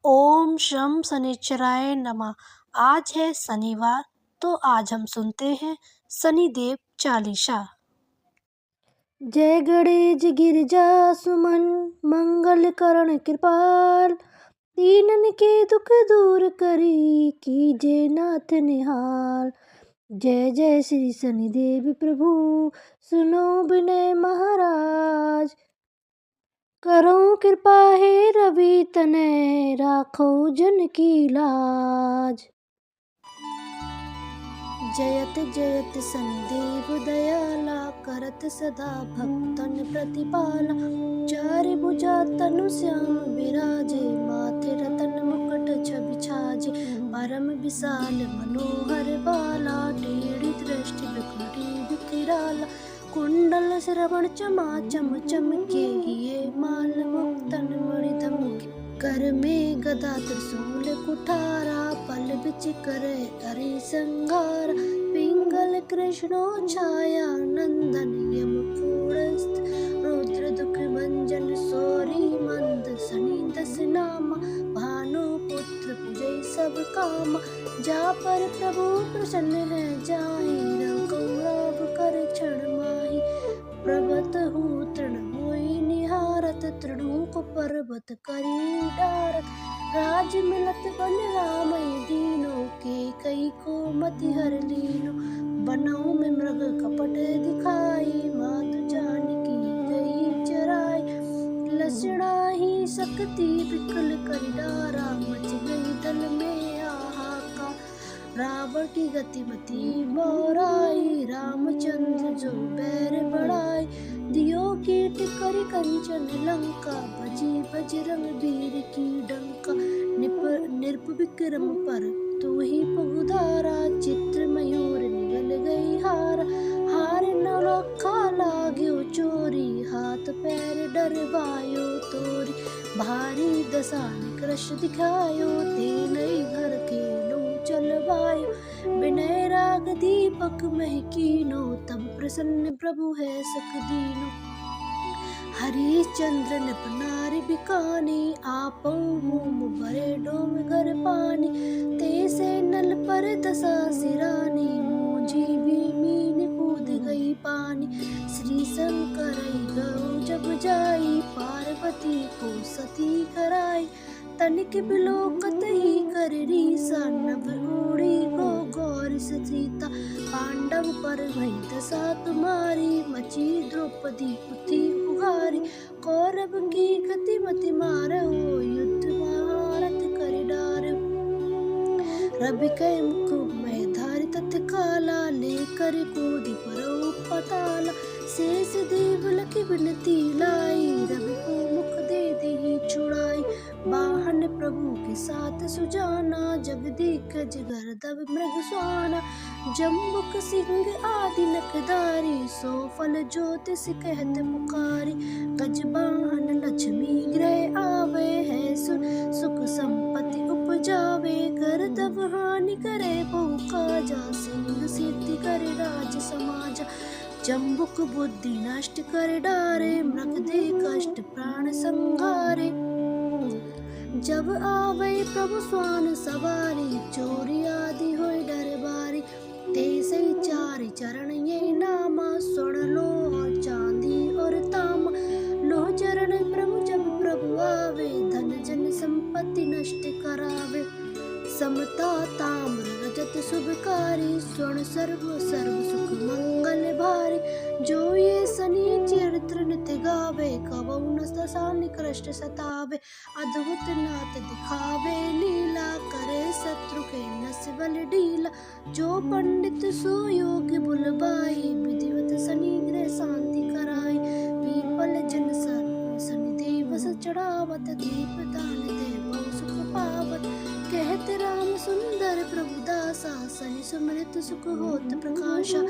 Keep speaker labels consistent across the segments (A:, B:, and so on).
A: ओम शम शनिश्चराय नमः। आज है शनिवार, तो आज हम सुनते हैं शनिदेव चालीसा। जय गणेश गिरिजा सुमन, मंगल करण कृपाल, दीनन के दुख दूर करी, कीजे नाथ निहाल। जय जय श्री शनिदेव प्रभु, सुनो विनय महाराज, करो कृपा हे रवि तनय, राखो जन की लाज। जयत जयत शनिदेव दयाला, करत सदा भक्तन प्रतिपाला। चारि भुजा तनु श्याम विराजे, माथे रतन मुकुट छवि छाजे। परम विशाल मनोहर बाला, टेढ़ी दृष्टि बिखरी बिखराला। कुंडल श्रवण चमाचम चमके, ये माल मुक्तन मणि धमके। कर में गदा त्रिशूल कुठारा, पल बिच करे हरि संगार। पिंगल कृष्णो छाया नंदन, यम कूटस्थ रुद्र दुख भंजन। सौरी मंद शनि दस नामा, भानु पुत्र पूजै सब कामा। जा पर प्रभु प्रसन्न है जाहि, रघुराव कर क्षण माहि। प्रभत हूँ तृण हुई निहारत, तृणों पर्वत करी डारत। राज मिलत बन रामय दीनो, के कई को मति हर लीनो। बनऊ में मृग कपट दिखाई, मातु जानकी गई चराई। लसना ही सकती विकल कर डारा, मच गई दल में हाहाकार। रावण की गतिमति मोराई, रामचंद्र जो बैर बढ़ाई। दियो कीट कर कंचन लंका, बजी बजरंग वीर की डंका। नृप विक्रम पर तू ही पगुधारा, चित्र मयूर निगल गई हार। हार नौलखा लाग्यो चोरी, हाथ पैर डरवायो तोरी। भारी दशा निकृष्ट दिखायो, तेनई घर के चलवायो। विनय राग दीपक महकीनो, तब प्रसन्न प्रभु है सख दीनो। हरिश्चंद्र नृप नारि बिकानी, आपौ होम भरे डोम घर पानी। तेसे नल पर दशा सिरानी, मूंझी मीन कूद गई पानी। श्री शंकर गौ जब जाई, पार्वती को सती कराई। तनिक बिलोकत ही कर रीसा, नभ ओढ़ी को गौर सीता। पांडव पर भई दशा तुम्हारी, मची द्रौपदी पुथी उघारी। कौरव की गतिमति मारहु, युद्ध महारथ कर डारहु। रवि कै मुख में धारि तत्काला, लेकर कूदि परौ पताला। शेष देव लखि विनती लाई, रवि को मुख दे दही छुड़ाई। वाहन प्रभु के साथ सुजाना, जगदीक गर्दभ मृग स्वाना। जम्बुक सिंह आदि नखधारी, सो फल ज्योतिष कहत पुकारी। गजवाहन लक्ष्मी गृह आवे, है सुख संपत्ति उपजावे। गर्दभ हानि करे बहु काजा, सिंह सिद्धि करे राज समाजा। जम्बुक बुद्धि नष्ट कर डारे, मृग दे कष्ट प्राण संहारे। जब आवे प्रभु स्वान सवारी, चोरी आदि होय डर बारी। तेसे चारि चरण ये नामा, स्वर्ण लोह चांदी और तामा। लोह चरण प्रभु जब प्रभु आवे, धन जन संपत्ति नष्ट करावे। समता ताम्र रजत शुभकारी, स्वर्ण सर्व सर्व सुख मंगल भारी। जो ये शनि चरित्र नित्य गावे, कबहु न दशा निकृष्ट सतावे। अद्भुत नाथ दिखावे लीला, करे शत्रु के नस बल ढीला। जो पंडित सो योग बुलवाई, विधिवत शनि ग्रह शांति कराई। पीपल जन शनिदेव चढ़ावत, दीप दान दे बहु सुख पावत। कहत राम सुंदर प्रभु दासा, शनि सुमृत सुख होत प्रकाशा।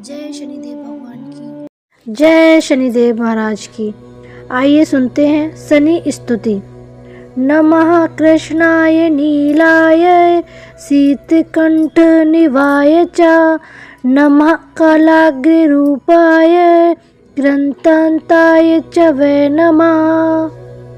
A: जय शनिदेव भगवान की, जय शनिदेव महाराज की। आइए सुनते हैं शनि स्तुति। नमः कृष्णाय नीलाय, शीतकंठ निवाय च। नमः कालाग्नि रूपाय, कृंतांताय च वै नमः।